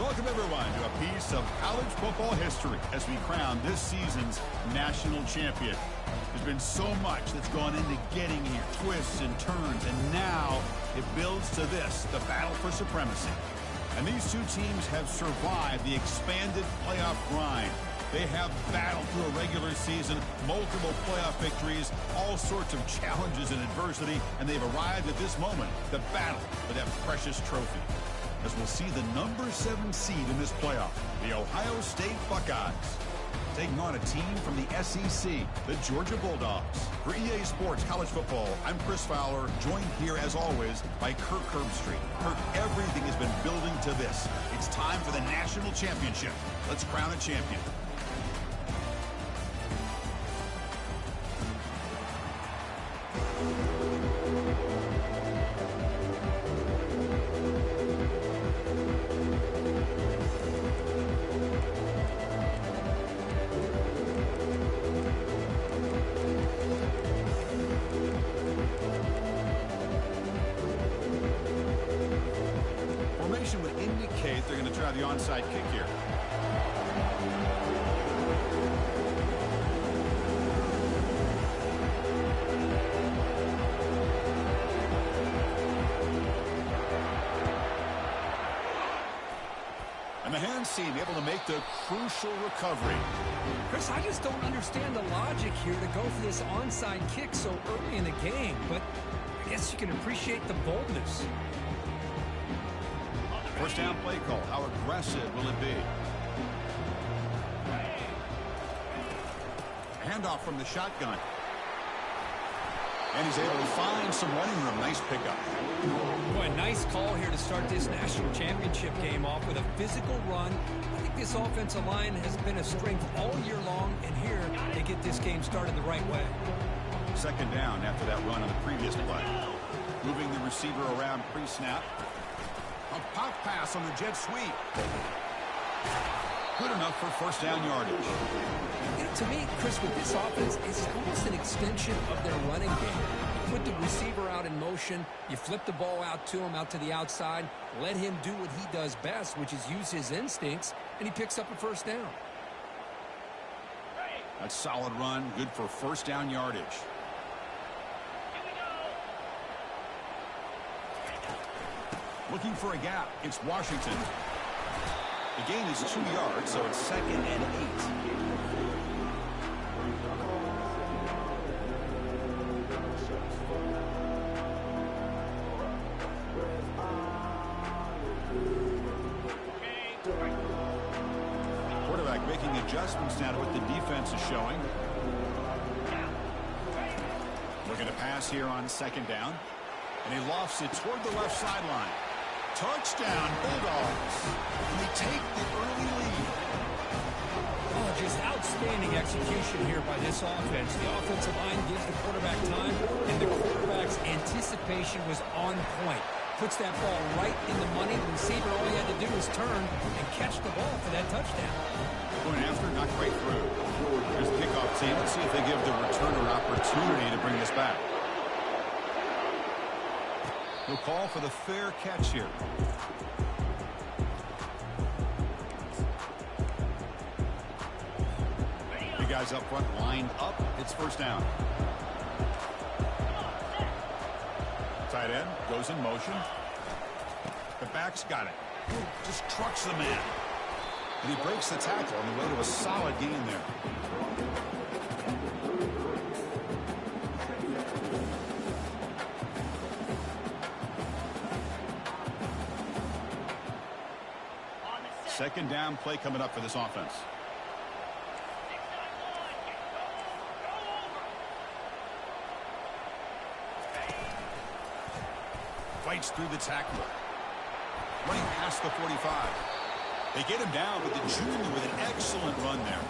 Welcome, everyone, to a piece of college football history as we crown this season's national champion. There's been so much that's gone into getting here, twists and turns, and now it builds to this, the battle for supremacy. And these two teams have survived the expanded playoff grind. They have battled through a regular season, multiple playoff victories, all sorts of challenges and adversity, and they've arrived at this moment, the battle for that precious trophy. As we'll see the number 7 seed in this playoff, the Ohio State Buckeyes, taking on a team from the SEC, the Georgia Bulldogs. For EA Sports College Football, I'm Chris Fowler, joined here as always by Kirk Herbstreit. Kirk, everything has been building to this. It's time for the national championship. Let's crown a champion. Would indicate they're going to try the onside kick here. And the hands team able to make the crucial recovery. Chris, I just don't understand the logic here to go for this onside kick so early in the game, but I guess you can appreciate the boldness. First down play call. How aggressive will it be? Handoff from the shotgun. And he's able to find some running room. Nice pickup. Boy, nice call here to start this national championship game off with a physical run. I think this offensive line has been a strength all year long, and here they get this game started the right way. Second down after that run on the previous play. Moving the receiver around pre-snap. A pop pass on the jet sweep. Good enough for first down yardage. You know, to me, Chris, with this offense, it's almost an extension of their running game. You put the receiver out in motion, you flip the ball out to him, out to the outside, let him do what he does best, which is use his instincts, and he picks up a first down. That's a solid run, good for first down yardage. Looking for a gap. It's Washington. The gain is 2 yards, so it's 2nd and 8. Quarterback making adjustments now to what the defense is showing. Looking to pass here on second down. And he lofts it toward the left sideline. Touchdown, Bulldogs. And they take the early lead. Oh, just outstanding execution here by this offense. The offensive line gives the quarterback time, and the quarterback's anticipation was on point. Puts that ball right in the money. The receiver, all he had to do was turn and catch the ball for that touchdown. Going after, not quite through. Here's the kickoff team. Let's see if they give the returner opportunity to bring this back. He'll call for the fair catch here. The guys up front lined up. It's first down. Tight end goes in motion. The back's got it. Just trucks the man. And he breaks the tackle on the way to a solid gain there. Second down play coming up for this offense. Fights through the tackle. Running past the 45. They get him down with the junior with an excellent run there.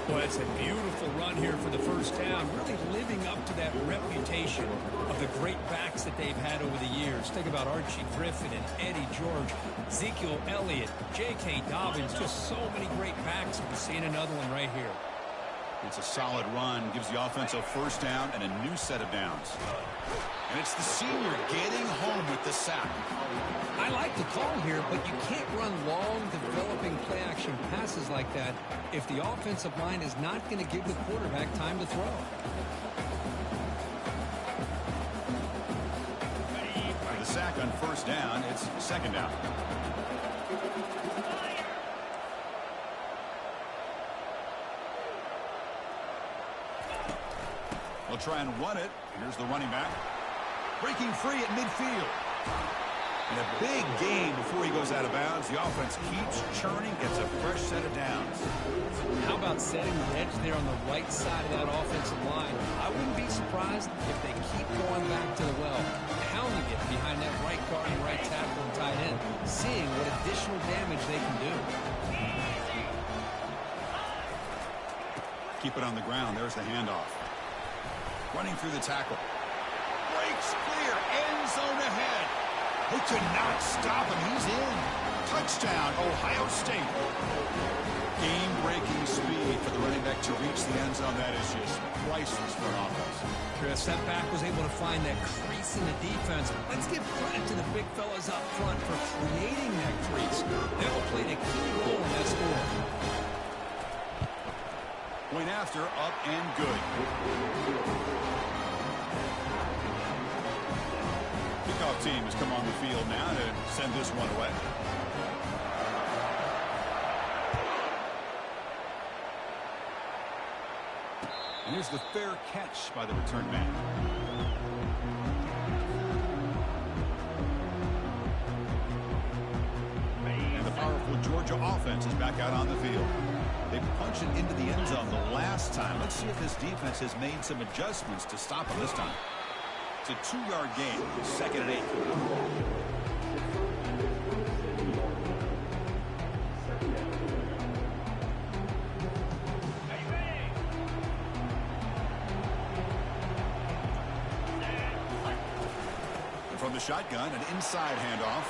Well, it's a beautiful run here for the first down, really living up to that reputation of the great backs that they've had over the years. Think about Archie Griffin and Eddie George, Ezekiel Elliott, J.K. Dobbins, just so many great backs. We're seeing another one right here. It's a solid run, gives the offense a first down and a new set of downs. And it's the senior getting home with the sack. I like the call here, but you can't run long, developing play-action passes like that if the offensive line is not going to give the quarterback time to throw. For the sack on first down, it's second down. They'll try and run it. Here's the running back. Breaking free at midfield. And a big gain before he goes out of bounds. The offense keeps churning, gets a fresh set of downs. How about setting the edge there on the right side of that offensive line? I wouldn't be surprised if they keep going back to the well, pounding it behind that right guard and right tackle and tight end, seeing what additional damage they can do. Keep it on the ground. There's the handoff. Running through the tackle. Breaks clear. End zone ahead. They could not stop him. He's in. Touchdown, Ohio State. Game-breaking speed for the running back to reach the end zone. That is just priceless for an offense. Chris, that back was able to find that crease in the defense. Let's give credit to the big fellas up front for creating that crease. They all played a key role in that score. Point after, up and good. Kickoff team has come on the field now to send this one away. And here's the fair catch by the return man. And the powerful Georgia offense is back out on the field. They punched it into the end zone the last time. Let's see if this defense has made some adjustments to stop them this time. It's a 2-yard gain, 2nd and 8. And from the shotgun, an inside handoff.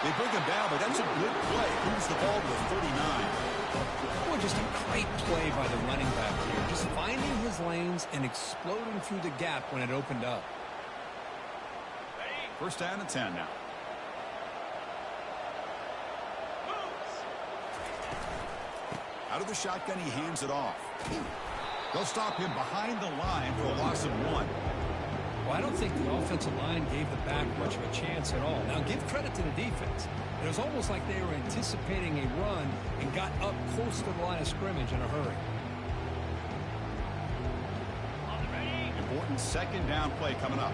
They bring him down, but that's a good play. Moves the ball to the 39. Boy, just a great play by the running back here. Just finding his lanes and exploding through the gap when it opened up. First down and 10 now. Out of the shotgun, he hands it off. They'll stop him behind the line for a loss of 1. Well, I don't think the offensive line gave the back much of a chance at all. Now, give credit to the defense. It was almost like they were anticipating a run and got up close to the line of scrimmage in a hurry. Important second down play coming up.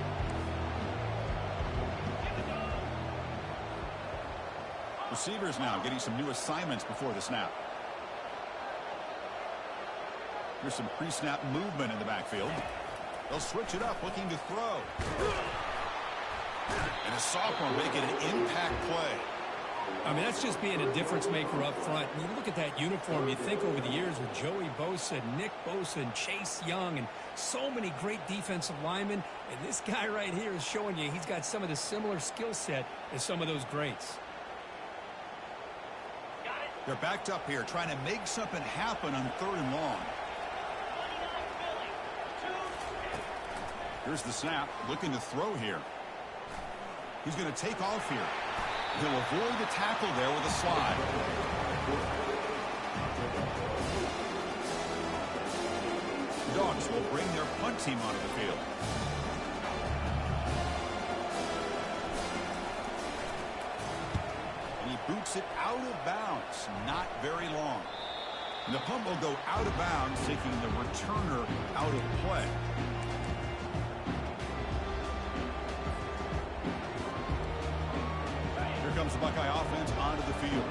Receivers now getting some new assignments before the snap. Here's some pre-snap movement in the backfield. They'll switch it up, looking to throw. And a sophomore making an impact play. I mean, that's just being a difference maker up front. When you look at that uniform, you think over the years with Joey Bosa, Nick Bosa, and Chase Young, and so many great defensive linemen. And this guy right here is showing you he's got some of the similar skill set as some of those greats. They're backed up here, trying to make something happen on 3rd and long. Here's the snap, looking to throw here. He's going to take off here. He'll avoid the tackle there with a slide. The Dogs will bring their punt team onto the field. And he boots it out of bounds, not very long. And the punt will go out of bounds, taking the returner out of play. Comes the Buckeye offense onto the field.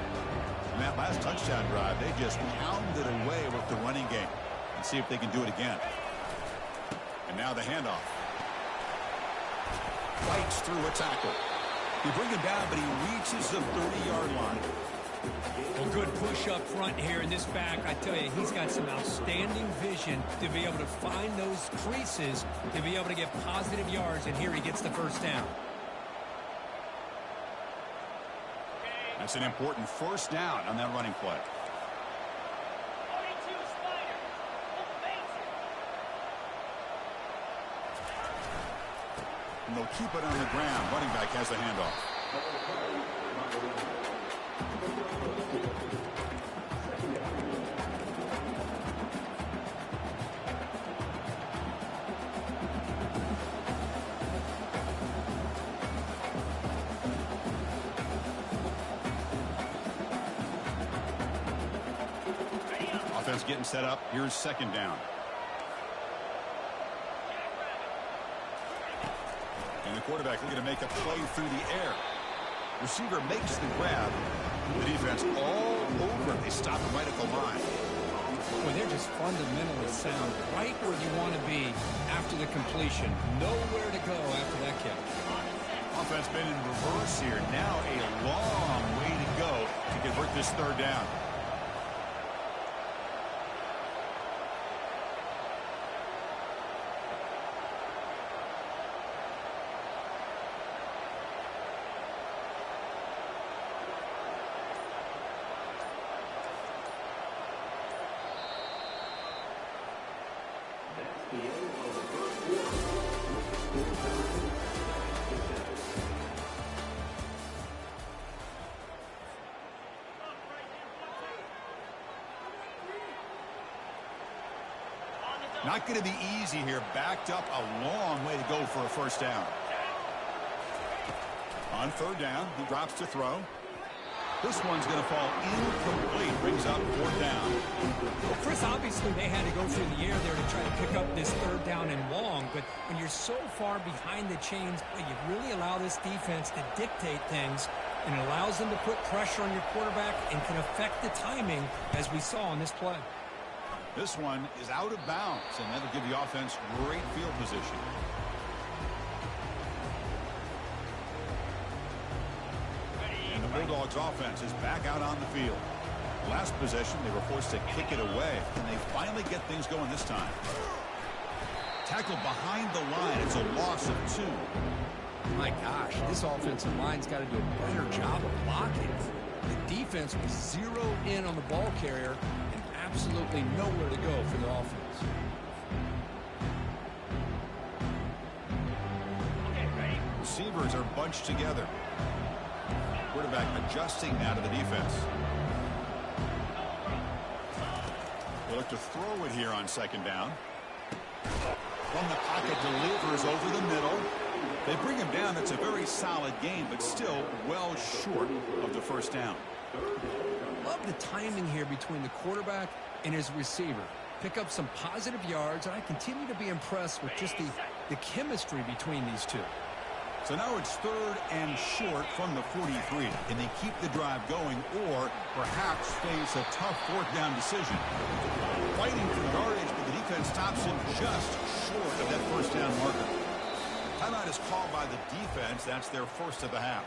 And that last touchdown drive, they just pounded away with the running game. And see if they can do it again. And now the handoff. Fights through a tackle. He brings him down, but he reaches the 30-yard line. Well, good push up front here in this back. I tell you, he's got some outstanding vision to be able to find those creases, to be able to get positive yards, and here he gets the first down. That's an important first down on that running play. And they'll keep it on the ground. Running back has the handoff. Offense getting set up. Here's second down. And the quarterback looking to make a play through the air. Receiver makes the grab. The defense all over. They stop him right at the line. Well, they're just fundamentally sound, right where you want to be after the completion. Nowhere to go after that catch. Offense been in reverse here. Now a long way to go to convert this third down. Not going to be easy here. Backed up a long way to go for a first down. On third down, he drops to throw. This one's going to fall incomplete. Brings up fourth down. Well, Chris, obviously they had to go through the air there to try to pick up this third down and long. But when you're so far behind the chains, you really allow this defense to dictate things. And it allows them to put pressure on your quarterback and can affect the timing, as we saw on this play. This one is out of bounds, and that'll give the offense great field position. And the Bulldogs offense is back out on the field. Last possession, they were forced to kick it away, and they finally get things going this time. Tackled behind the line. It's a loss of 2. My gosh, this offensive line's got to do a better job of blocking. The defense was zeroed in on the ball carrier and absolutely nowhere to go for the offense. Receivers are bunched together. Quarterback adjusting now to the defense. They look to throw it here on second down. From the pocket, delivers over the middle. They bring him down. That's a very solid game, but still well short of the first down. Love the timing here between the quarterback and his receiver. Pick up some positive yards, and I continue to be impressed with just the chemistry between these two. So now it's third and short from the 43. Can they keep the drive going or perhaps face a tough fourth down decision? Fighting for yardage, but the defense stops him just short of that first down marker. Timeout is called by the defense. That's their first of the half.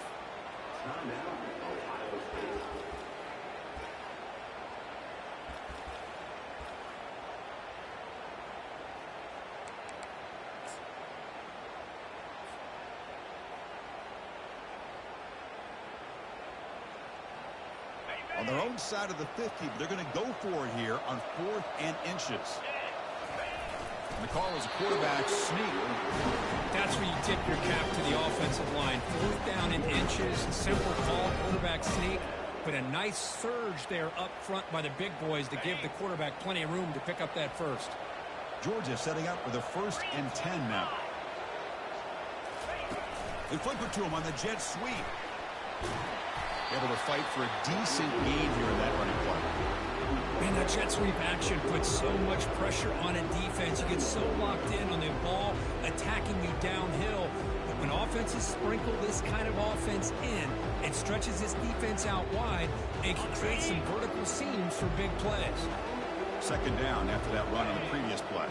On their own side of the 50, but they're going to go for it here on 4th and inches. And the call is a quarterback sneak. That's where you tip your cap to the offensive line. 4th down in inches, simple call, quarterback sneak, but a nice surge there up front by the big boys to give the quarterback plenty of room to pick up that first. Georgia setting up with a 1st and 10 now. They flip it to him on the jet sweep. Able to fight for a decent gain here in that running play. Man, that jet sweep action puts so much pressure on a defense. You get so locked in on the ball attacking you downhill. But when offenses sprinkle this kind of offense in, it stretches this defense out wide and can create some vertical seams for big plays. Second down after that run on the previous play.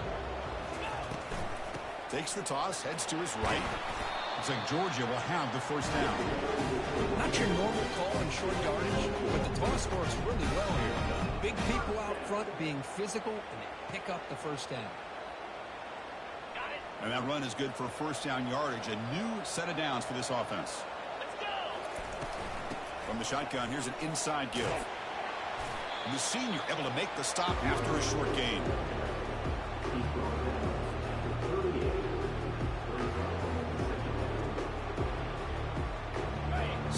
Takes the toss, heads to his right. Looks like Georgia will have the first down. Not your normal call in short yardage, but the toss works really well here. Big people out front being physical, and they pick up the first down. And that run is good for first down yardage. A new set of downs for this offense. From the shotgun, here's an inside give. And the senior able to make the stop after a short gain.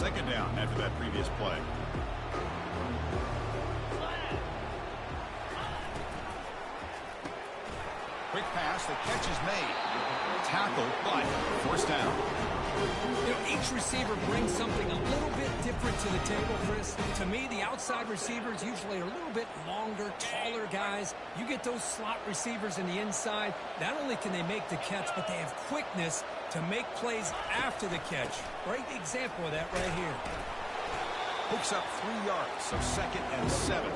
Second down after that previous play. Quick pass, the catch is made. Tackle, but first down. You know, each receiver brings something a little bit different to the table, Chris. To me, the outside receivers usually are a little bit longer, taller guys. You get those slot receivers in the inside, not only can they make the catch, but they have quickness to make plays after the catch. Great example of that right here. Picks up 3 yards, so 2nd and 7.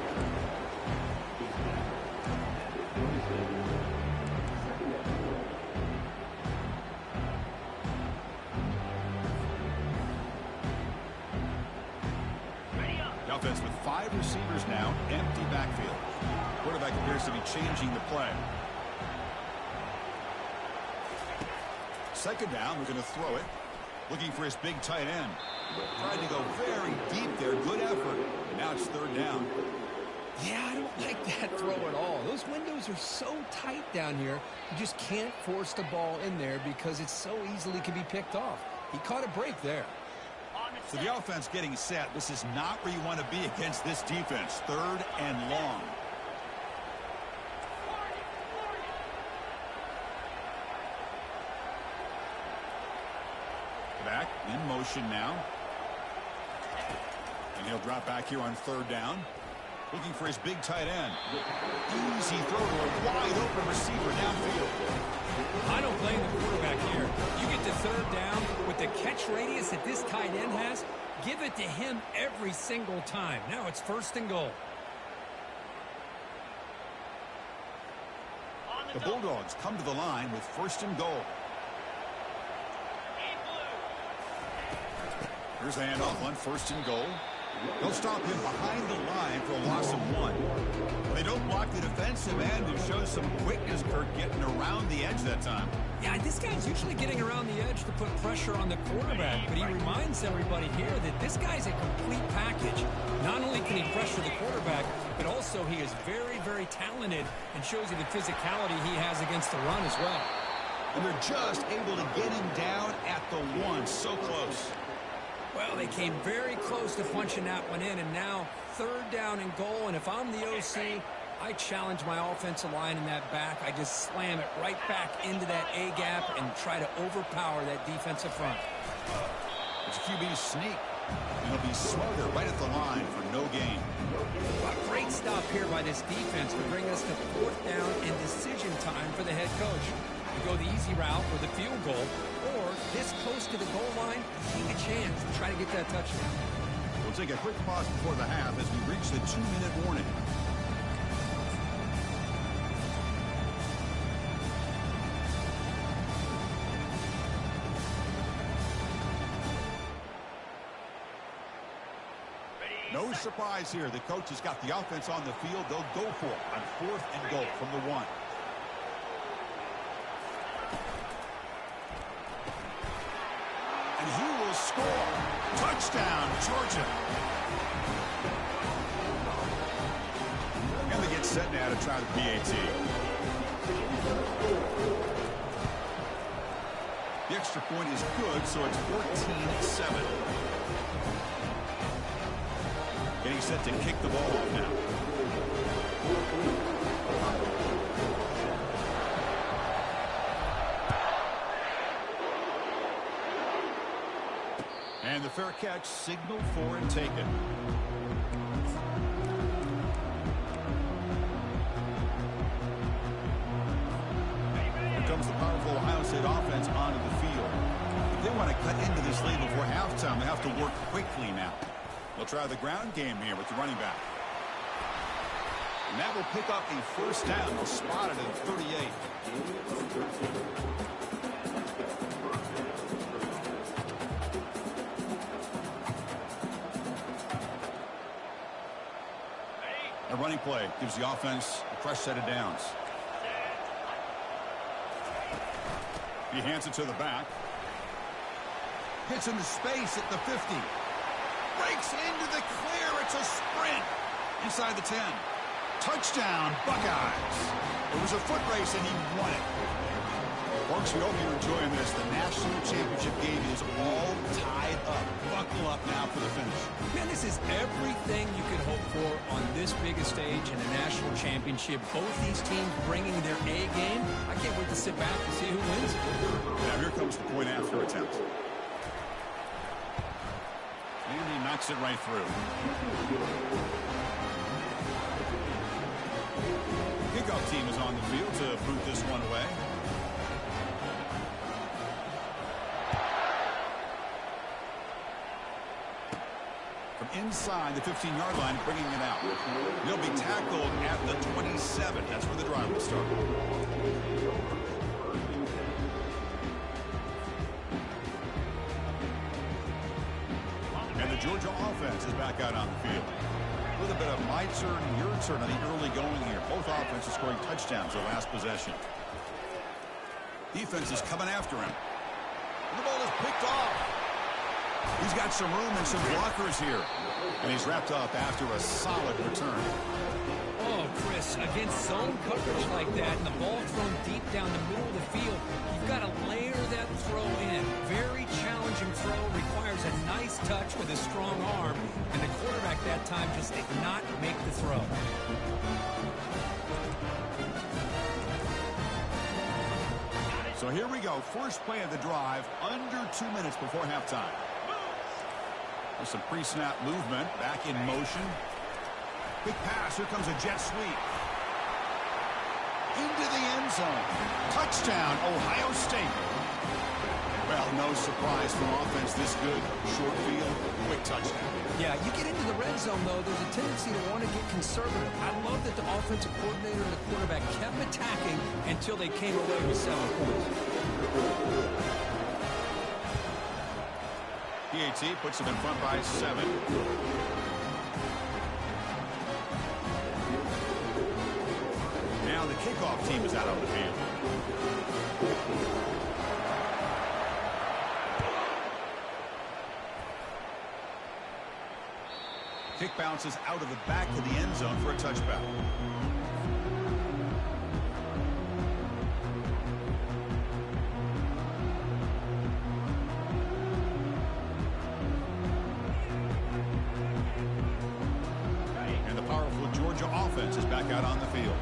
The offense with 5 receivers now, empty backfield. Quarterback appears to be changing the play. Second down, we're going to throw it. Looking for his big tight end. Tried to go very deep there. Good effort. And now it's 3rd down. Yeah, I don't like that throw at all. Those windows are so tight down here. You just can't force the ball in there because it so easily can be picked off. He caught a break there. So the offense getting set. This is not where you want to be against this defense. 3rd and long. Back in motion now. And he'll drop back here on 3rd down. Looking for his big tight end. Easy throw to a wide open receiver downfield. I don't blame the quarterback here. You get to 3rd down with the catch radius that this tight end has. Give it to him every single time. Now it's 1st and goal. The Bulldogs come to the line with 1st and goal. Here's a handoff on 1st and goal. They'll stop him behind the line for a loss of 1. They don't block the defensive end, who shows some quickness, Kurt, getting around the edge that time. Yeah, this guy's usually getting around the edge to put pressure on the quarterback, but he reminds everybody here that this guy's a complete package. Not only can he pressure the quarterback, but also he is very, very talented and shows you the physicality he has against the run as well. And they're just able to get him down at the 1. So close. Well, they came very close to punching that one in, and now 3rd down and goal. And if I'm the OC, I challenge my offensive line in that back. I just slam it right back into that A gap and try to overpower that defensive front. It's QB sneak. And he'll be smothered right at the line for no gain. A great stop here by this defense to bring us to 4th down and decision time for the head coach. You go the easy route with a field goal, or this close to the goal line, take a chance to try to get that touchdown. We'll take a quick pause before the half as we reach the 2-minute warning. No surprise here. The coach has got the offense on the field. They'll go for it on 4th and goal from the 1. And he will score. Touchdown, Georgia. And they get set now to try the PAT. The extra point is good, so it's 14-7. Getting set to kick the ball off now. And the fair catch signaled for and taken. Here comes the powerful Ohio State offense onto the field. If they want to cut into this lead before halftime, they have to work quickly now. They'll try the ground game here with the running back. And that will pick up a 1st down. They'll spot it at 38. A running play gives the offense a fresh set of downs. He hands it to the back. Hits into space at the 50. Breaks into the clear. It's a sprint inside the 10. Touchdown, Buckeyes. It was a foot race, and he won it. Folks, we hope you're enjoying this. The national championship game is all tied up. Buckle up now for the finish. Man, this is everything you could hope for on this biggest stage in a national championship. Both these teams bringing their A game. I can't wait to sit back and see who wins. Now here comes the point after attempt. And he knocks it right through. Kickoff team is on the field to boot this one away. Inside the 15-yard line, bringing it out. He'll be tackled at the 27. That's where the drive will start. And the Georgia offense is back out on the field. A little bit of my turn, your turn on the early going here. Both offenses scoring touchdowns the last possession. Defense is coming after him. And the ball is picked off. He's got some room and some blockers here. And he's wrapped up after a solid return. Oh, Chris, against zone coverage like that and the ball thrown deep down the middle of the field, you've got to layer that throw in. Very challenging throw, requires a nice touch with a strong arm. And the quarterback that time just did not make the throw. So here we go. First play of the drive, under 2 minutes before halftime. With some pre-snap movement, back in motion. Big pass, here comes a jet sweep. Into the end zone. Touchdown, Ohio State. Well, no surprise from offense this good. Short field, quick touchdown. Yeah, you get into the red zone, though, there's a tendency to want to get conservative. I love that the offensive coordinator and the quarterback kept attacking until they came away with 7 points. PAT puts them in front by 7. Now the kickoff team is out on the field. Kick bounces out of the back of the end zone for a touchback. Is back out on the field.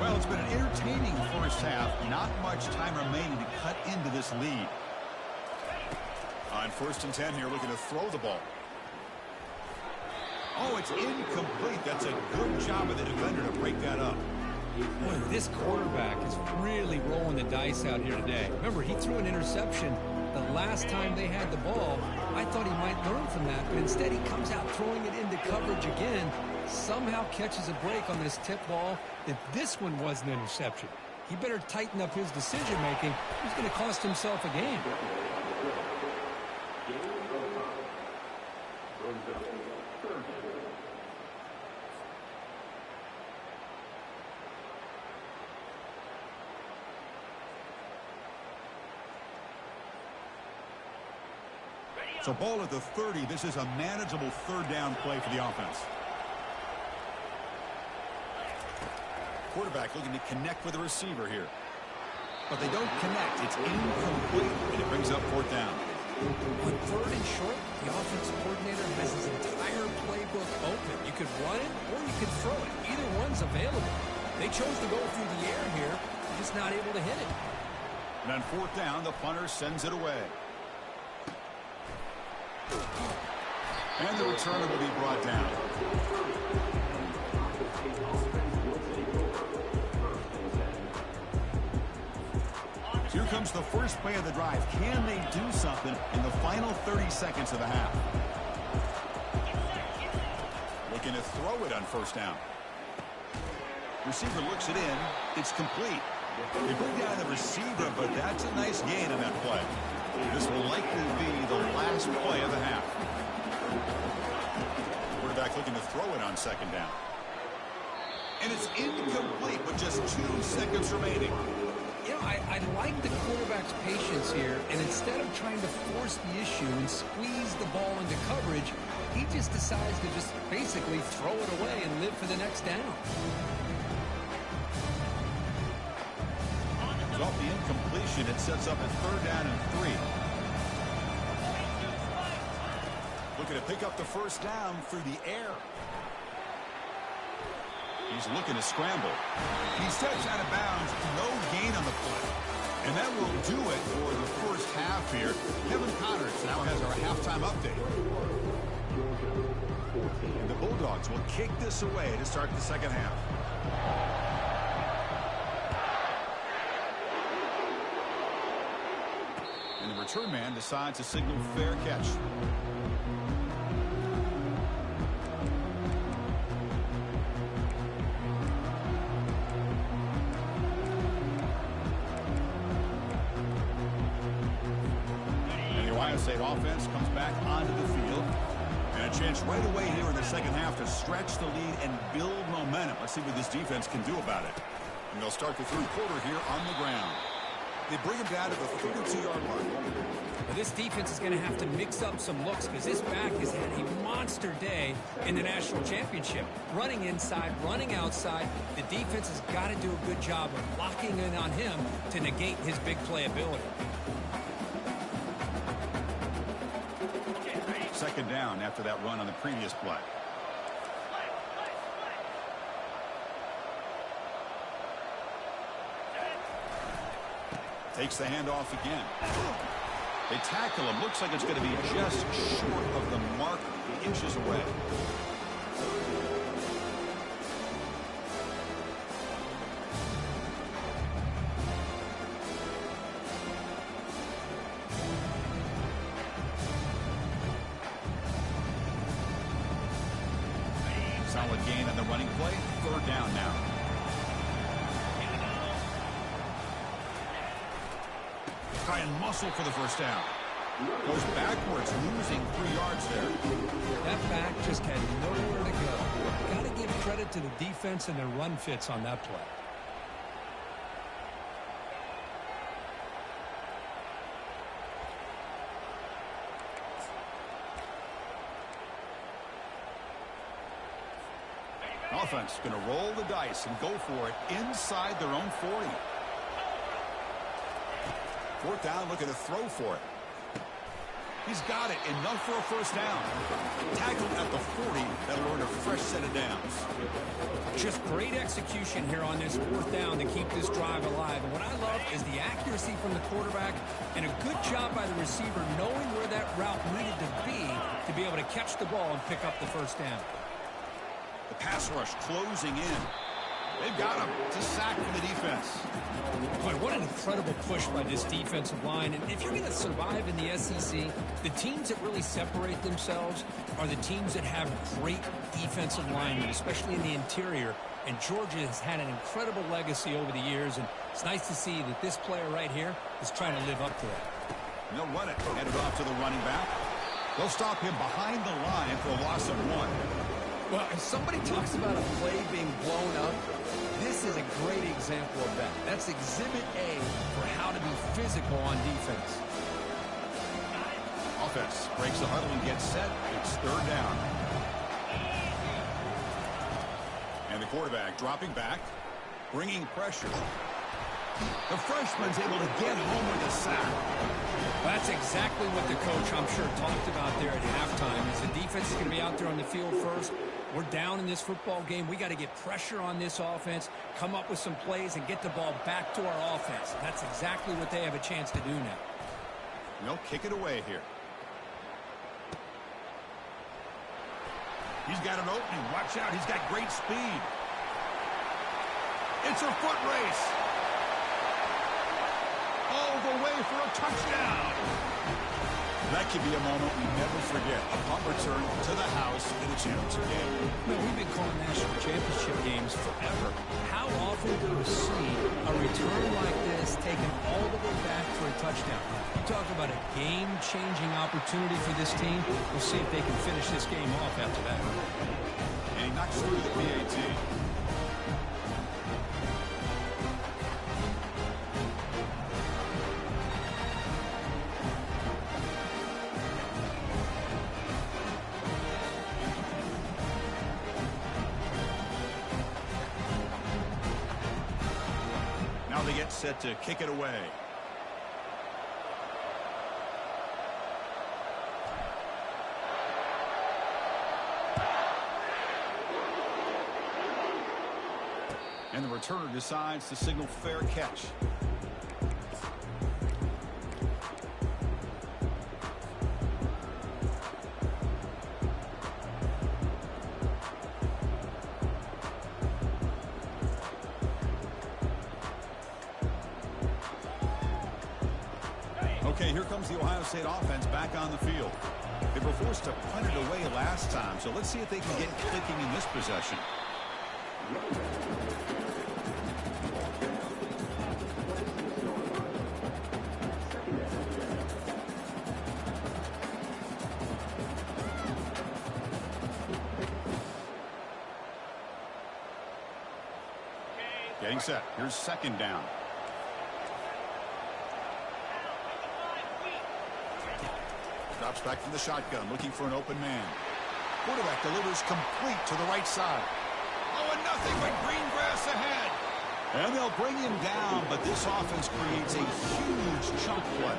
Well, it's been an entertaining first half. Not much time remaining to cut into this lead. On 1st and 10 here, looking to throw the ball. Oh, it's incomplete. That's a good job of the defender to break that up. Boy, this quarterback is really rolling the dice out here today. Remember, he threw an interception the last time they had the ball. I thought he might learn from that, but instead he comes out throwing it into coverage again. Somehow catches a break on this tip ball. If this one was an interception, he better tighten up his decision-making. He's going to cost himself a game. So ball at the 30. This is a manageable 3rd down play for the offense. Quarterback looking to connect with the receiver here. But they don't connect. It's incomplete, and it brings up 4th down. On 3rd and short, the offensive coordinator has his entire playbook open. You could run it or you could throw it. Either one's available. They chose to go through the air here, just not able to hit it. And on 4th down, the punter sends it away. And the returner will be brought down. Here comes the first play of the drive. Can they do something in the final 30 seconds of the half? Looking to throw it on 1st down. Receiver looks it in. It's complete. They bring down the receiver, but that's a nice gain on that play. This will likely be the last play of the half. Quarterback looking to throw it on 2nd down. And it's incomplete with just 2 seconds remaining. You know, I like the quarterback's patience here, and instead of trying to force the issue and squeeze the ball into coverage, he just decides to just basically throw it away and live for the next down. So off the incompletion, it sets up a 3rd down and 3. Looking to pick up the 1st down through the air. He's looking to scramble. He steps out of bounds. No gain on the play. And that will do it for the 1st half here. Kevin Connors now has our halftime update. And the Bulldogs will kick this away to start the 2nd half. And the return man decides to signal fair catch. State offense comes back onto the field. And a chance right away here in the 2nd half to stretch the lead and build momentum. Let's see what this defense can do about it. And they'll start the 3rd quarter here on the ground. They bring him down to the 32-yard line. Well, this defense is going to have to mix up some looks because this back has had a monster day in the national championship. Running inside, running outside. The defense has got to do a good job of locking in on him to negate his big play ability. 2nd down after that run on the previous play. Takes the handoff again. They tackle him. Looks like it's going to be just short of the mark, inches away. Solid gain on the running play. 3rd down now. Try and muscle for the 1st down. Goes backwards, losing 3 yards there. That back just had nowhere to go. Got to give credit to the defense and their run fits on that play. Offense going to roll the dice and go for it inside their own 40. 4th down, looking to throw for it. He's got it. Enough for a 1st down. Tackled at the 40. That'll earn a fresh set of downs. Just great execution here on this 4th down to keep this drive alive. And what I love is the accuracy from the quarterback and a good job by the receiver knowing where that route needed to be able to catch the ball and pick up the 1st down. The pass rush closing in. They've got him. It's a sack for the defense. Boy, what an incredible push by this defensive line. And if you're going to survive in the SEC, the teams that really separate themselves are the teams that have great defensive linemen, especially in the interior. And Georgia has had an incredible legacy over the years. And it's nice to see that this player right here is trying to live up to that. And they'll run it. Hand it off to the running back. They'll stop him behind the line for a loss of 1. Well, if somebody talks about a play being blown up, this is a great example of that. That's Exhibit A for how to be physical on defense. Offense breaks the huddle and gets set. It's 3rd down. And the quarterback dropping back, bringing pressure. The freshman's able to get home with a sack. That's exactly what the coach, I'm sure, talked about there at halftime. Is the defense is going to be out there on the field first. We're down in this football game. We got to get pressure on this offense, come up with some plays, and get the ball back to our offense. That's exactly what they have a chance to do now. They'll kick it away here. He's got an opening. Watch out. He's got great speed. It's a foot race. All the way for a touchdown. That could be a moment we never forget. A punt return to the house in a championship game. No, we've been calling national championship games forever. How often do we see a return like this taken all the way back for a touchdown? You talk about a game-changing opportunity for this team. We'll see if they can finish this game off after that. And he knocks through the PAT. set to kick it away. And the returner decides to signal fair catch. Okay, here comes the Ohio State offense back on the field. They were forced to punt it away last time, so let's see if they can get clicking in this possession. Getting set. Here's second down. Drops back from the shotgun, looking for an open man. Quarterback delivers complete to the right side. Oh, and nothing but green grass ahead. And they'll bring him down, but this offense creates a huge chunk play.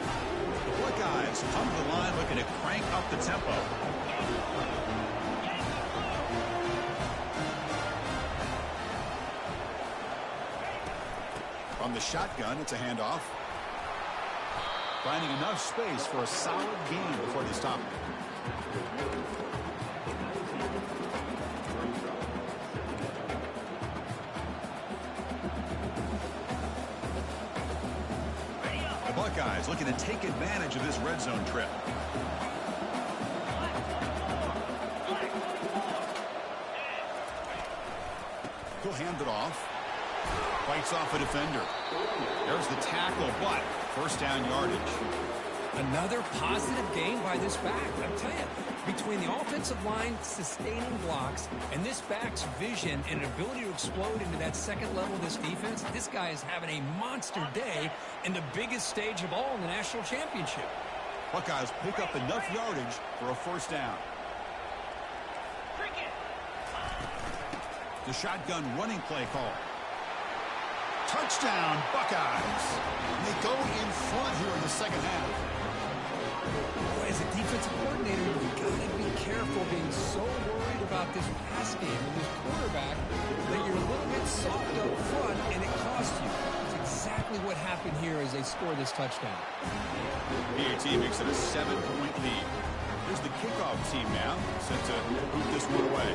The Buckeyes come to the line looking to crank up the tempo. From the shotgun, it's a handoff. Finding enough space for a solid gain before they stop him. The Buckeyes looking to take advantage of this red zone trip. He'll hand it off. Fights off a defender. There's the tackle, but first down yardage. Another positive gain by this back. I'm telling you, between the offensive line sustaining blocks and this back's vision and ability to explode into that second level of this defense, this guy is having a monster day in the biggest stage of all in the national championship. Buckeyes pick up enough yardage for a first down. The shotgun running play call. Touchdown, Buckeyes. They go in front here in the second half. Boy, as a defensive coordinator, you've got to be careful being so worried about this pass game and this quarterback that you're a little bit soft up front and it costs you. It's exactly what happened here as they score this touchdown. PAT makes it a 7-point lead. Here's the kickoff team now, set to boot this one away.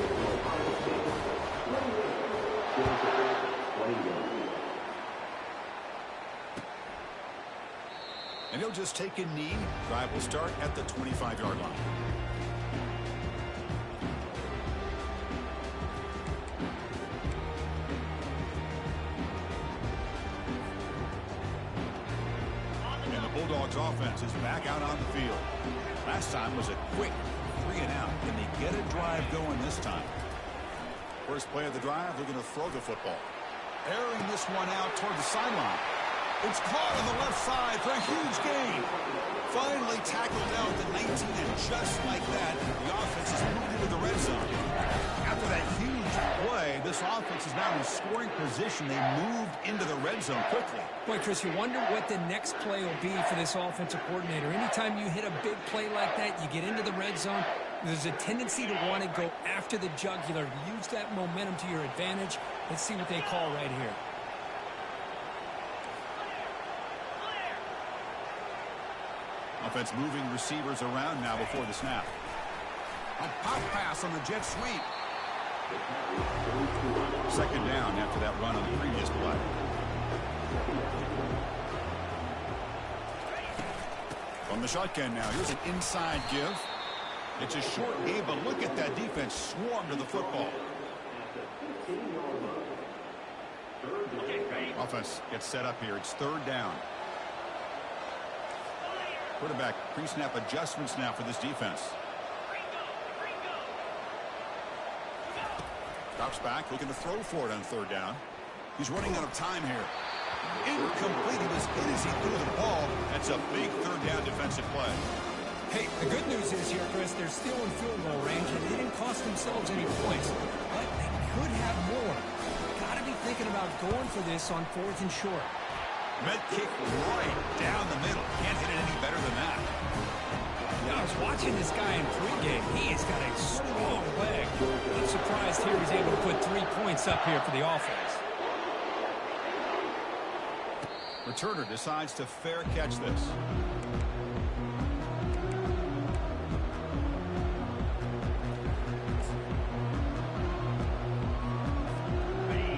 And he'll just take a knee. Drive will start at the 25-yard line. And the Bulldogs offense is back out on the field. Last time was a quick 3-and-out. Can they get a drive going this time? First play of the drive, they're going to throw the football. Airing this one out toward the sideline. It's caught on the left side for a huge gain. Finally tackled down to 19, and just like that, the offense is moved into the red zone. After that huge play, this offense is now in scoring position. They moved into the red zone quickly. Boy, Chris, you wonder what the next play will be for this offensive coordinator. Anytime you hit a big play like that, you get into the red zone, there's a tendency to want to go after the jugular, use that momentum to your advantage. Let's see what they call right here. Offense moving receivers around now before the snap. A pop pass on the jet sweep. Second down after that run on the previous play. From the shotgun now, here's an inside give. It's a short game, but look at that defense swarm to the football. Offense gets set up here. It's third down. Quarterback pre-snap adjustments now for this defense. Drops back, looking to throw for it on third down. He's running out of time here. Incomplete. He was in as he threw the ball. That's a big third down defensive play. Hey, the good news is here, Chris, they're still in field goal range, and they didn't cost themselves any points. But they could have more. Got to be thinking about going for this on fourth and short. Med kick right down the middle. Can't hit it any better than that. Yeah, I was watching this guy in pregame. He has got a strong leg. I'm surprised here he's able to put 3 points up here for the offense. Returner decides to fair catch this.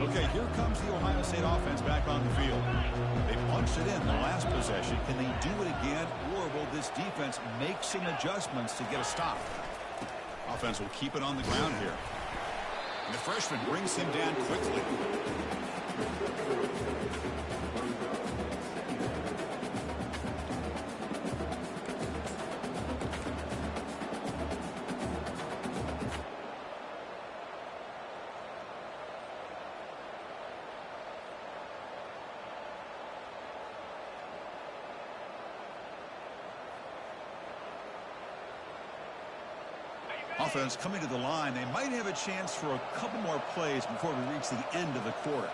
Okay, here comes the Ohio State offense back on the field. They punched it in the last possession. Can they do it again, or will this defense make some adjustments to get a stop? Offense will keep it on the ground here. And the freshman brings him down quickly. Offense coming to the line. They might have a chance for a couple more plays before we reach the end of the quarter.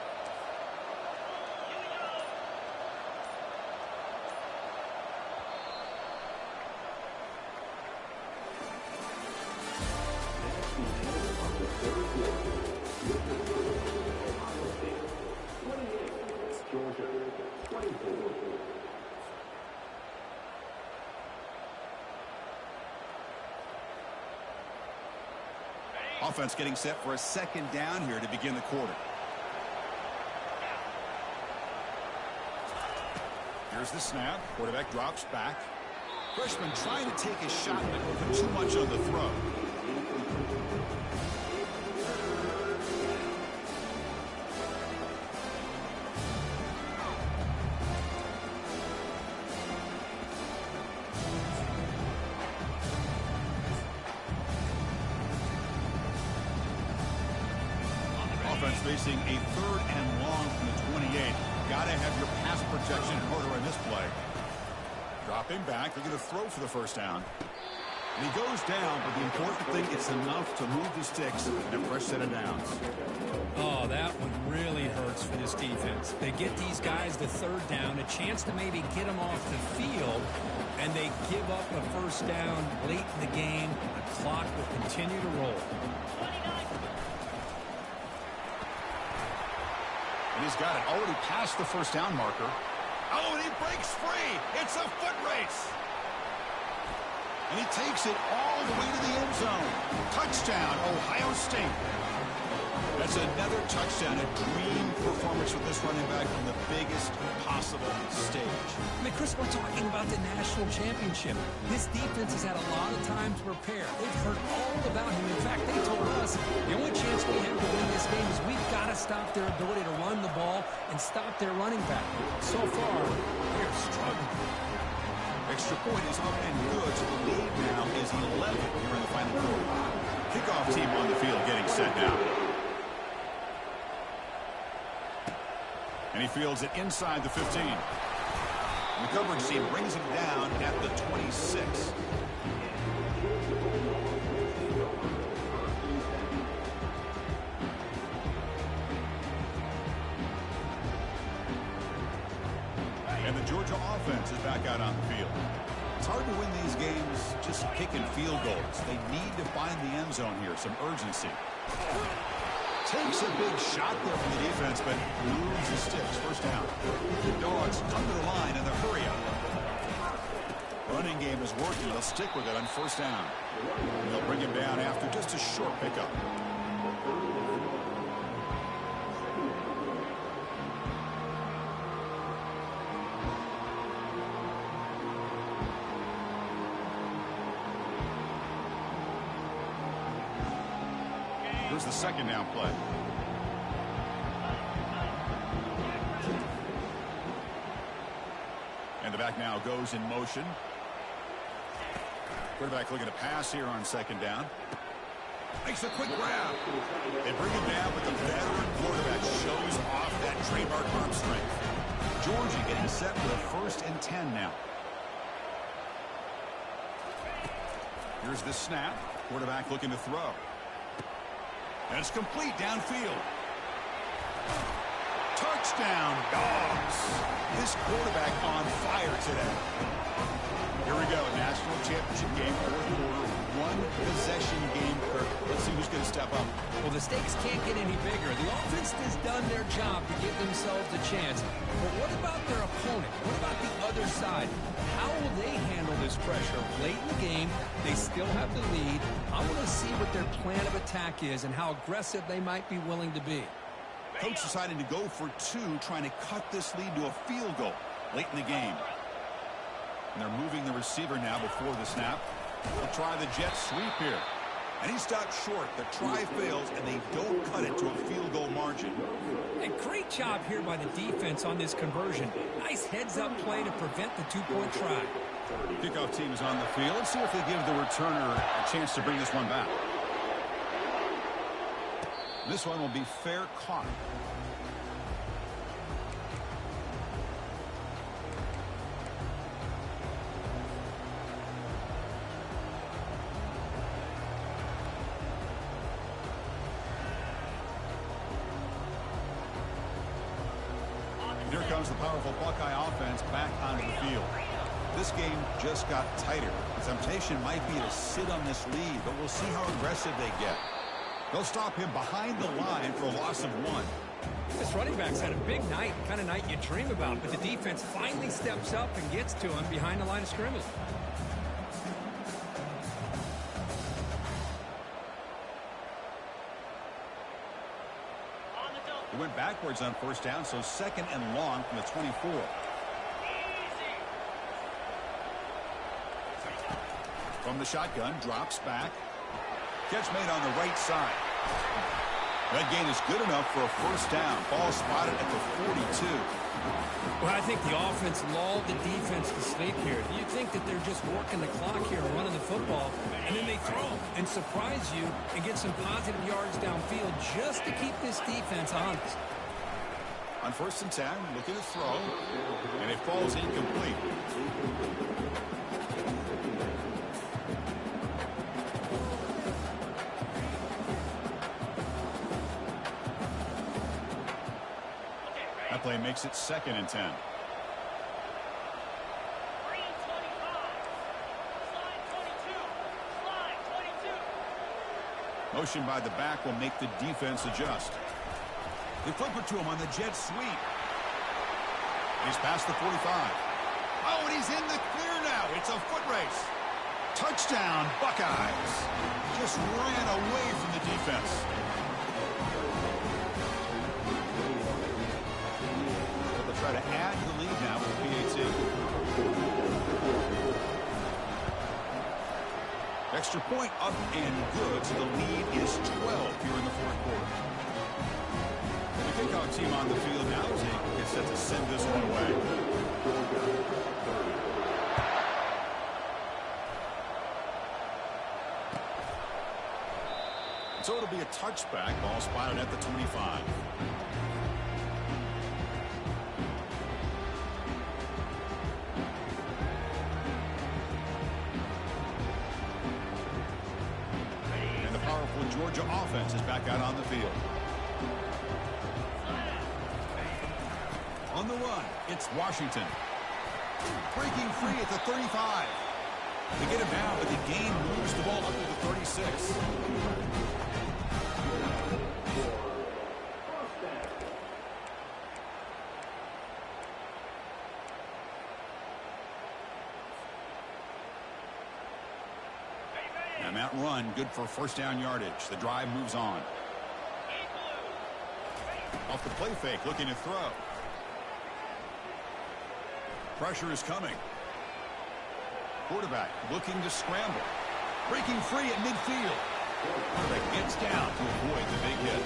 Offense getting set for a second down here to begin the quarter. Here's the snap. Quarterback drops back. Freshman trying to take a shot, but moving too much on the throw. Facing a 3rd and long from the 28. Gotta have your pass protection in order in this play. Dropping back, they're going to throw for the first down. And he goes down, but the important thing, it's enough to move the sticks and a fresh set of downs. Oh, that one really hurts for this defense. They get these guys the 3rd down, a chance to maybe get them off the field, and they give up a first down late in the game. The clock will continue to roll. He's got it already past the first down marker. Oh, and he breaks free. It's a foot race. And he takes it all the way to the end zone. Touchdown, Ohio State. That's another touchdown, a dream performance for this running back from the biggest possible stage. I mean, Chris, we're talking about the national championship. This defense has had a lot of time to prepare. They've heard all about him. In fact, they told us the only chance we have to win this game is we've got to stop their ability to run the ball and stop their running back. So far, they're struggling. Extra point is up and good, so the lead now is 11 here in the final quarter. Kickoff team on the field getting set now. And he fields it inside the 15. And the coverage team brings him down at the 26. And the Georgia offense is back out on the field. It's hard to win these games just kicking field goals. They need to find the end zone here, some urgency. Takes a big shot there from the defense, but moves the sticks. First down. The Dogs come to the line in the hurry up. Running game is working. They'll stick with it on first down. And they'll bring him down after just a short pickup. Here's the second down play. And the back now goes in motion. Quarterback looking to pass here on second down. Makes a quick grab. They bring him down, but the veteran quarterback shows off that trademark arm strength. Georgia getting set for the 1st and 10 now. Here's the snap. Quarterback looking to throw. And it's complete downfield. Touchdown, Dogs. This quarterback on fire today. Here we go, national championship game, fourth quarter, one-possession game. Let's see who's going to step up. Well, the stakes can't get any bigger. The offense has done their job to give themselves a chance. But what about their opponent? What about the other side? How will they handle this pressure? Late in the game, they still have the lead. I want to see what their plan of attack is and how aggressive they might be willing to be. Coach deciding to go for two, trying to cut this lead to a field goal late in the game. And they're moving the receiver now before the snap. They'll try the jet sweep here. And he stopped short. The try fails, and they don't cut it to a field goal margin. A great job here by the defense on this conversion. Nice heads-up play to prevent the two-point try. Kickoff team is on the field. Let's see if they give the returner a chance to bring this one back. This one will be fair caught. Here comes the powerful Buckeye offense back onto the field. This game just got tighter. The temptation might be to sit on this lead, but we'll see how aggressive they get. They'll stop him behind the line for a loss of one. This running back's had a big night, the kind of night you dream about, but the defense finally steps up and gets to him behind the line of scrimmage. He went backwards on first down, so second and long from the 24. From the shotgun, drops back. Catch made on the right side. That gain is good enough for a first down. Ball spotted at the 42. Well, I think the offense lulled the defense to sleep here. Do you think that they're just working the clock here, running the football, and then they throw and surprise you and get some positive yards downfield just to keep this defense honest? On first and 10, looking to throw, and it falls incomplete. That play makes it second and 10. Motion by the back will make the defense adjust. They flip it to him on the jet sweep. He's past the 45. Oh, and he's in the clear now. It's a foot race. Touchdown, Buckeyes. Just ran away from the defense. But they'll try to add to the lead now with PAT. Extra point up and good, so the lead is 12 here in the fourth quarter. The kickoff team on the field now as they get set to send this one away. So it'll be a touchback. Ball spotted at the 25. And the powerful Georgia offense is back out on the field. On the run, it's Washington. Breaking free at the 35. They get him down, but the gain moves the ball up to the 36. And that run, good for first down yardage. The drive moves on. Off the play fake, looking to throw. Pressure is coming. Quarterback looking to scramble. Breaking free at midfield. Quarterback gets down to avoid the big hit.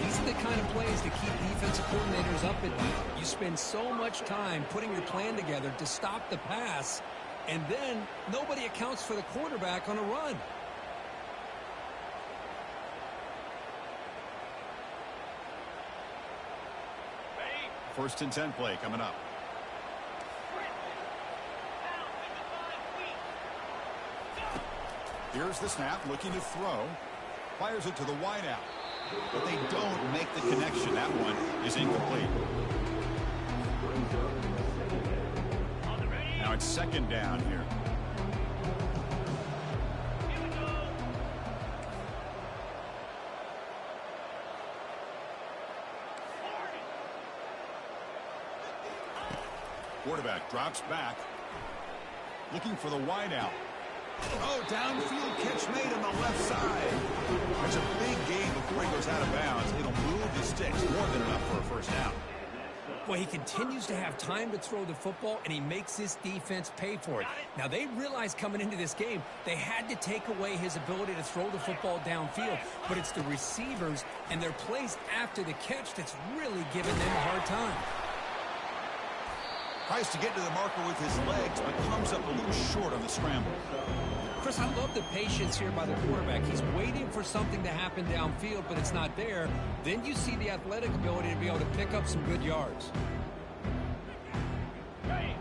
These are the kind of plays that keep defensive coordinators up at night. You spend so much time putting your plan together to stop the pass, and then nobody accounts for the quarterback on a run. First and 10 play coming up. Here's the snap, looking to throw. Fires it to the wideout. but they don't make the connection. That one is incomplete. Now it's second down here. Quarterback drops back, looking for the wideout. Oh, downfield catch made on the left side. That's a big gain before he goes out of bounds. It'll move the sticks more than enough for a first down. Well, he continues to have time to throw the football, and he makes his defense pay for it. Now, they realized coming into this game they had to take away his ability to throw the football downfield, but it's the receivers and their plays after the catch that's really giving them a hard time. Tries to get to the marker with his legs, but comes up a little short on the scramble. Chris, I love the patience here by the quarterback. He's waiting for something to happen downfield, but it's not there. Then you see the athletic ability to be able to pick up some good yards.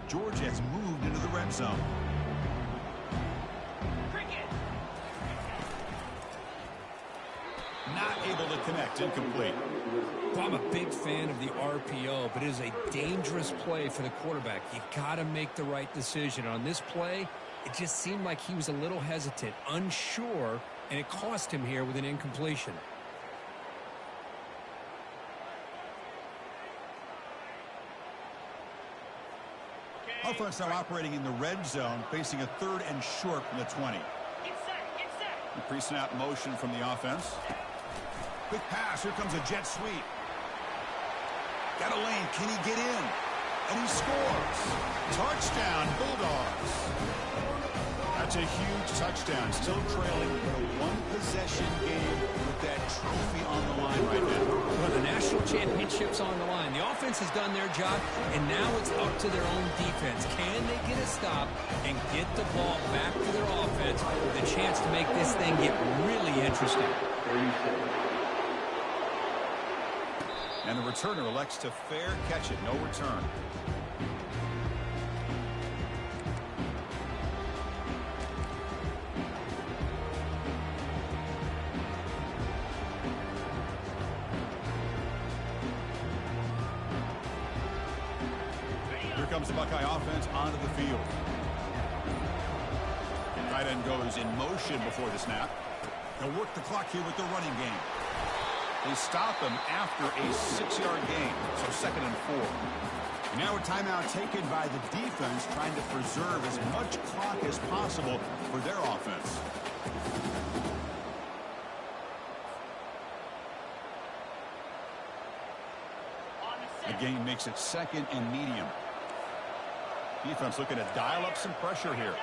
Georgia has moved into the red zone. Not able to connect, incomplete. Well, I'm a big fan of the RPO, but it is a dangerous play for the quarterback. You got to make the right decision. On this play, it just seemed like he was a little hesitant, unsure, and it cost him here with an incompletion. Offense now operating in the red zone, facing a 3rd and short from the 20. Pre-snap motion from the offense. Quick pass. Here comes a jet sweep. Got a lane. Can he get in? And he scores. Touchdown, Bulldogs. That's a huge touchdown. Still trailing in a one-possession game with that trophy on the line right now. Well, the national championship's on the line. The offense has done their job, and now it's up to their own defense. Can they get a stop and get the ball back to their offense with a chance to make this thing get really interesting? And the returner elects to fair catch it. No return. Here comes the Buckeye offense onto the field. Tight end goes in motion before the snap. They'll work the clock here with the running game. They stop him after a 6-yard gain, so 2nd and 4. And now a timeout taken by the defense, trying to preserve as much clock as possible for their offense. The game makes it 2nd and medium. Defense looking to dial up some pressure here.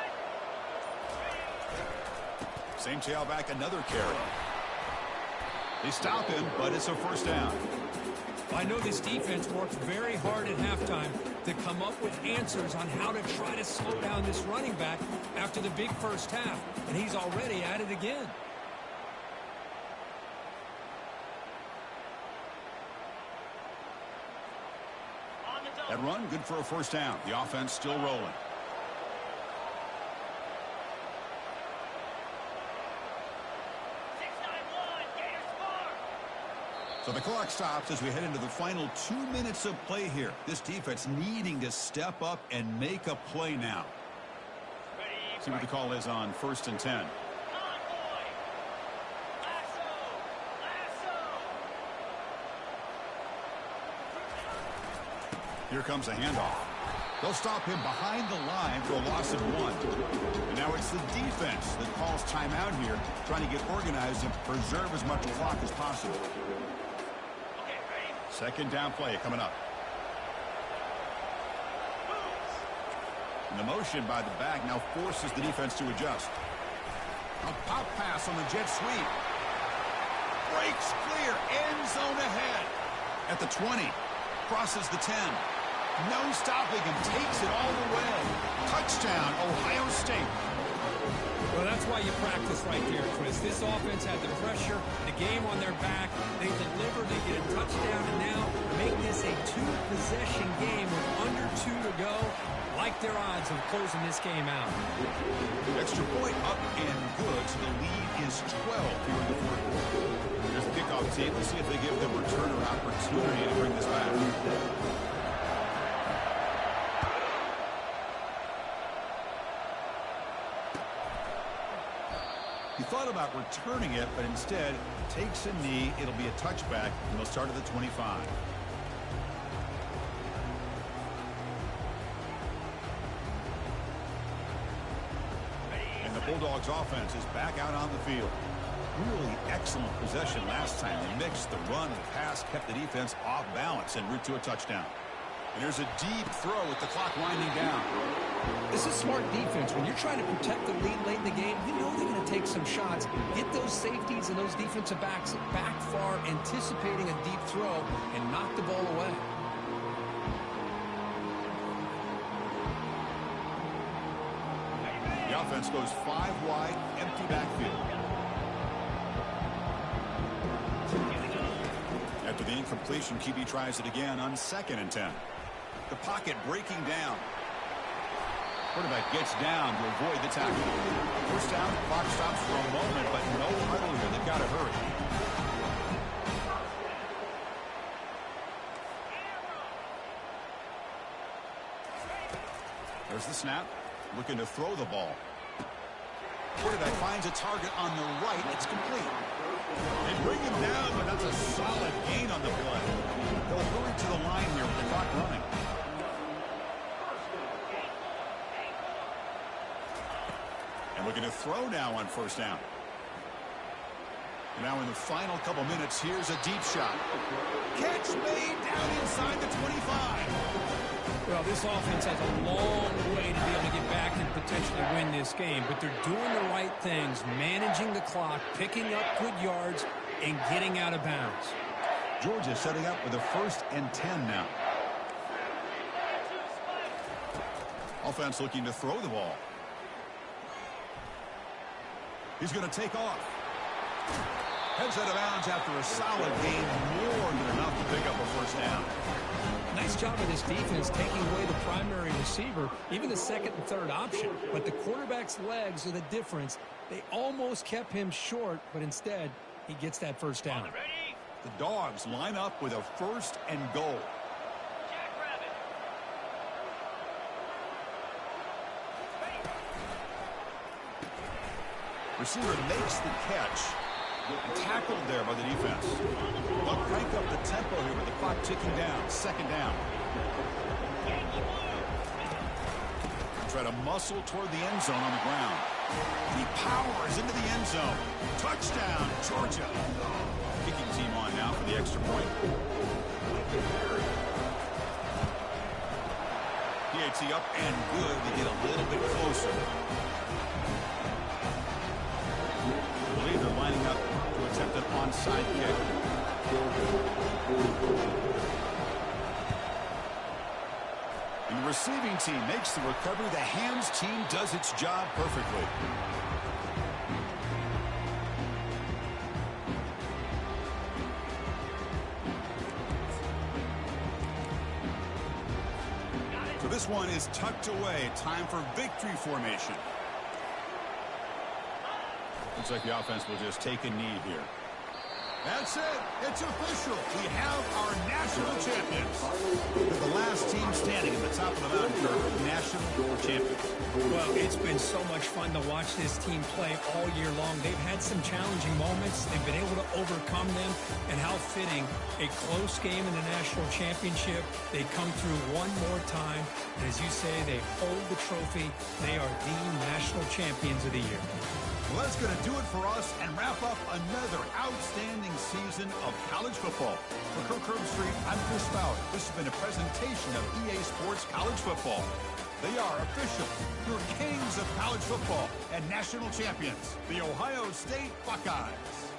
Same tailback, another carry. They stop him, but it's a first down. I know this defense worked very hard at halftime to come up with answers on how to try to slow down this running back after the big first half, and he's already at it again. That run, good for a first down. The offense still rolling. So the clock stops as we head into the final 2 minutes of play here. This defense needing to step up and make a play now. See what the call is on 1st and 10. Here comes a handoff. They'll stop him behind the line for a loss of 1. And now it's the defense that calls timeout here, trying to get organized and preserve as much clock as possible. Second down play coming up. And the motion by the back now forces the defense to adjust. A pop pass on the jet sweep. Breaks clear. End zone ahead. At the 20. Crosses the 10. No stopping him. Takes it all the way. Touchdown, Ohio State. Well, that's why you practice right there, Chris. This offense had the pressure, the game on their back. They deliver, they get a touchdown, and now make this a 2-possession game with under 2 to go. like their odds of closing this game out. Extra point up and good, so the lead is 12 here in the fourth quarter. There's the kickoff team. Let's see if they give the returner opportunity to bring this back. He thought about returning it, but instead takes a knee. It'll be a touchback, and they'll start at the 25. And the Bulldogs offense is back out on the field. Really excellent possession last time. They mixed the run and pass, kept the defense off balance en route to a touchdown. And there's a deep throw with the clock winding down. This is smart defense. When you're trying to protect the lead late in the game, you know they're going to take some shots. Get those safeties and those defensive backs back far, anticipating a deep throw, and knock the ball away. The offense goes 5 wide, empty backfield. After the incompletion, QB tries it again on 2nd and 10. The pocket breaking down. Quarterback gets down to avoid the tackle. First down, the clock stops for a moment, but no huddle here. They've got to hurry. There's the snap. Looking to throw the ball. Quarterback finds a target on the right. It's complete. They bring him down, but that's a solid gain on the play. They'll hurry to the line here with the clock running. And looking to throw now on first down. Now in the final couple minutes, here's a deep shot. Catch made down inside the 25. Well, this offense has a long way to be able to get back and potentially win this game, but they're doing the right things, managing the clock, picking up good yards, and getting out of bounds. Georgia setting up with a 1st and 10 now. Offense looking to throw the ball. He's going to take off. Heads out of bounds after a solid gain, more than enough to pick up a first down. Nice job of this defense taking away the primary receiver, even the 2nd and 3rd option. But the quarterback's legs are the difference. They almost kept him short, but instead, he gets that first down. The Dogs line up with a 1st and goal. Receiver makes the catch. And tackled there by the defense. They'll crank up the tempo here with the clock ticking down. 2nd down. Try to muscle toward the end zone on the ground. He powers into the end zone. Touchdown, Georgia. Kicking team on now for the extra point. PAT up and good. They get a little bit closer. I believe they're lining up to attempt an onside kick. And the receiving team makes the recovery. The hands team does its job perfectly. So this one is tucked away. Time for victory formation. Looks like the offense will just take a knee here. That's it. It's official. We have our national champions. They're the last team standing at the top of the mountain curve, national champions. Well, it's been so much fun to watch this team play all year long. They've had some challenging moments. They've been able to overcome them. And how fitting, a close game in the national championship. They come through one more time. And as you say, they hold the trophy. They are the national champions of the year. Well, that's going to do it for us and wrap up another outstanding season of college football. For Kirk Herbstreit, I'm Chris Fowler. This has been a presentation of EA Sports College Football. They are official, your kings of college football and national champions, the Ohio State Buckeyes.